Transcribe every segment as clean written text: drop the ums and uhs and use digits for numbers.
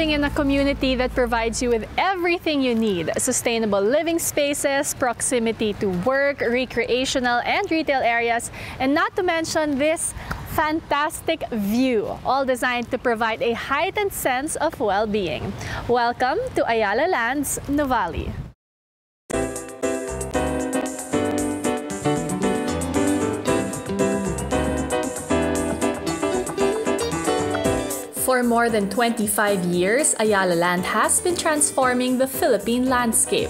living in a community that provides you with everything you need: sustainable living spaces, proximity to work, recreational and retail areas, and not to mention this fantastic view, all designed to provide a heightened sense of well-being. Welcome to Ayala Land's NUVALI. For more than 25 years, Ayala Land has been transforming the Philippine landscape.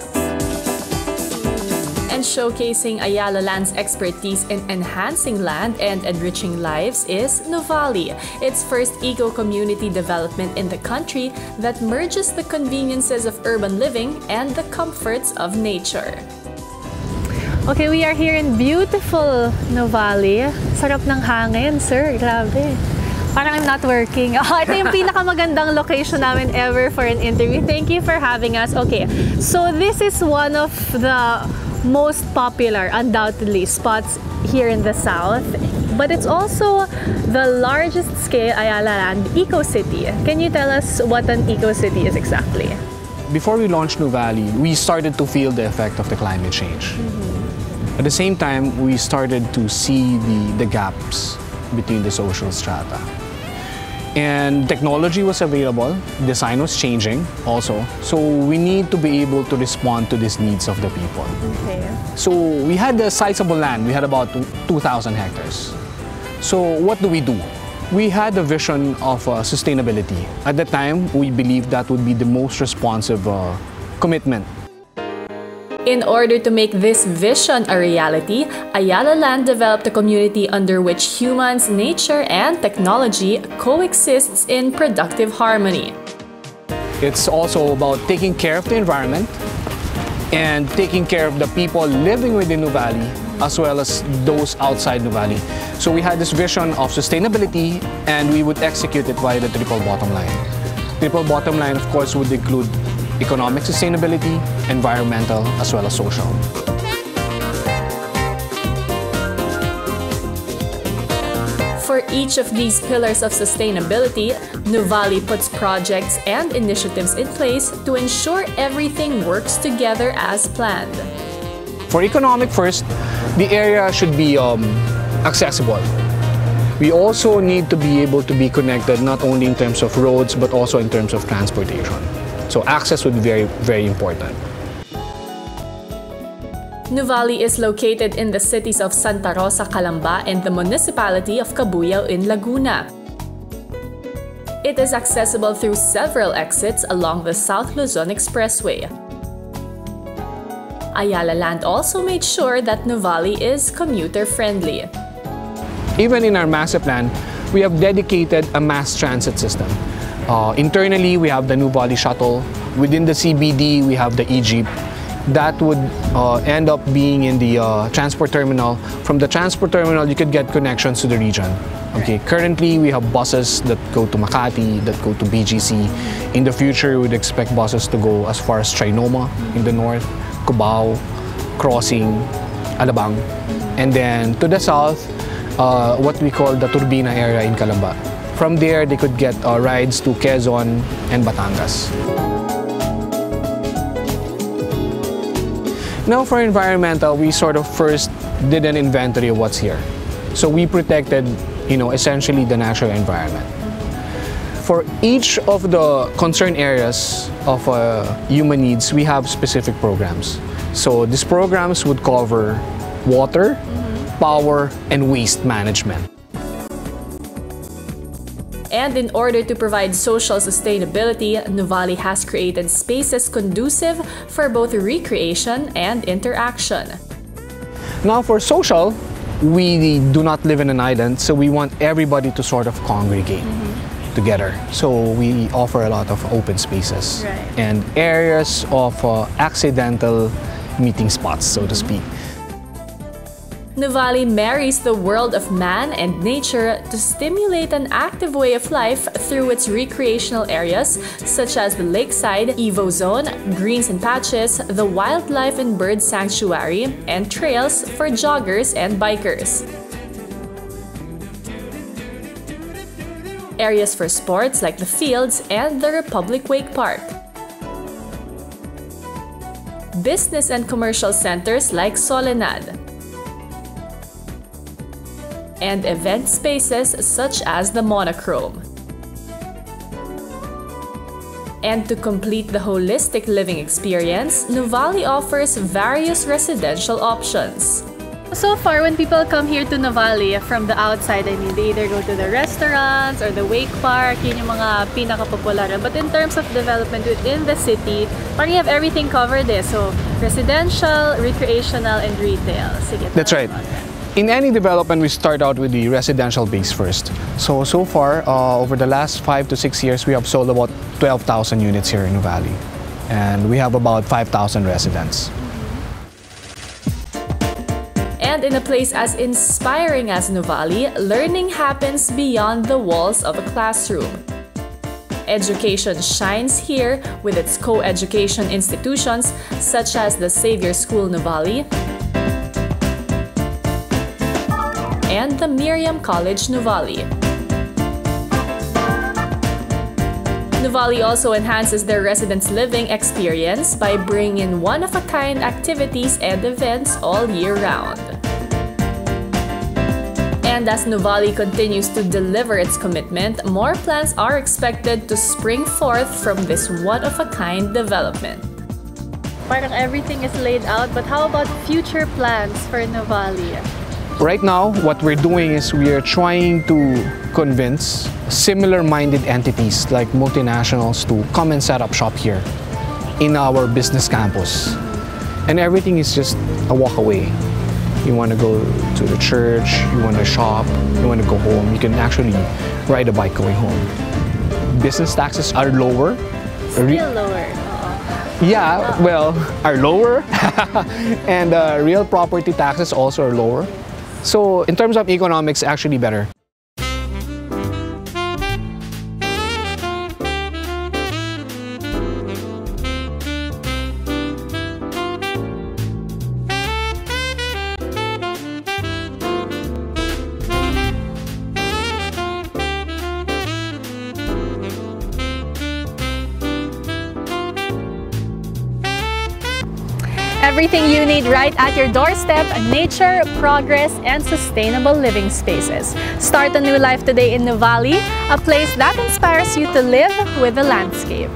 And showcasing Ayala Land's expertise in enhancing land and enriching lives is NUVALI, its first eco-community development in the country that merges the conveniences of urban living and the comforts of nature. Okay, we are here in beautiful NUVALI. Sarap ng hangin, sir. Grabe. Parang I'm not working. Ito yung pinakamagandang location namin ever for an interview. Thank you for having us. Okay, so this is one of the most popular, undoubtedly, spots here in the south. But it's also the largest scale Ayala Land eco-city. Can you tell us what an eco-city is exactly? Before we launched NUVALI, we started to feel the effect of the climate change. At the same time, we started to see the gaps between the social strata. And technology was available, design was changing also. So we need to be able to respond to these needs of the people. Okay. So we had a sizable land, we had about 2,000 hectares. So what do? We had a vision of sustainability. At the time, we believed that would be the most responsive commitment. In order to make this vision a reality, Ayala Land developed a community under which humans, nature, and technology coexists in productive harmony. It's also about taking care of the environment and taking care of the people living within NUVALI as well as those outside NUVALI. So we had this vision of sustainability and we would execute it via the triple bottom line. Triple bottom line, of course, would include economic sustainability, environmental, as well as social. For each of these pillars of sustainability, NUVALI puts projects and initiatives in place to ensure everything works together as planned. For economic first, the area should be accessible. We also need to be able to be connected not only in terms of roads, but also in terms of transportation. So access would be very, very important. NUVALI is located in the cities of Santa Rosa, Calamba, and the municipality of Cabuyao in Laguna. It is accessible through several exits along the South Luzon Expressway. Ayala Land also made sure that NUVALI is commuter-friendly. Even in our master plan, we have dedicated a mass transit system. Internally, we have the NUVALI shuttle. Within the CBD, we have the e-jeep. That would end up being in the transport terminal. From the transport terminal, you could get connections to the region. Okay. Currently, we have buses that go to Makati, that go to BGC. In the future, we would expect buses to go as far as Trinoma in the north, Cubao, Crossing, Alabang. And then to the south, what we call the Turbina area in Calamba. From there, they could get rides to Quezon and Batangas. Now for environmental, we sort of first did an inventory of what's here. So we protected, essentially the natural environment. For each of the concerned areas of human needs, we have specific programs. So these programs would cover water, power, and waste management. And in order to provide social sustainability, NUVALI has created spaces conducive for both recreation and interaction. Now for social, we do not live in an island, so we want everybody to sort of congregate together. So we offer a lot of open spaces and areas of accidental meeting spots, so to speak. NUVALI marries the world of man and nature to stimulate an active way of life through its recreational areas such as the Lakeside Evo Zone, Greens and Patches, the Wildlife and Bird Sanctuary, and trails for joggers and bikers. areas for sports like the fields and the Republic Wake Park, business and commercial centers like Soledad, and event spaces such as the Monochrome. And to complete the holistic living experience, NUVALI offers various residential options. So far, when people come here to NUVALI from the outside, I mean, they either go to the restaurants or the Wake Park, yun yung mga pinaka-popular. But in terms of development within the city, parang you have everything covered there. So, residential, recreational, and retail. Sige, that's right. In any development, we start out with the residential base first. So far, over the last 5 to 6 years, we have sold about 12,000 units here in NUVALI. And we have about 5,000 residents. And in a place as inspiring as NUVALI, learning happens beyond the walls of a classroom. Education shines here with its co-education institutions such as the Xavier School NUVALI and the Miriam College NUVALI. NUVALI also enhances their residents' living experience by bringing in one-of-a-kind activities and events all year round. And as NUVALI continues to deliver its commitment, more plans are expected to spring forth from this one-of-a-kind development. Parang everything is laid out, but how about future plans for NUVALI? Right now, what we're doing is we are trying to convince similar-minded entities like multinationals to come and set up shop here in our business campus. And everything is just a walk away. You want to go to the church, you want to shop, you want to go home, you can actually ride a bike going home. Business taxes are lower. Still lower. Yeah, well, are lower. And real property taxes also are lower. So in terms of economics, actually better. Everything you need right at your doorstep: nature, progress, and sustainable living spaces. Start a new life today in NUVALI, a place that inspires you to live with the landscape.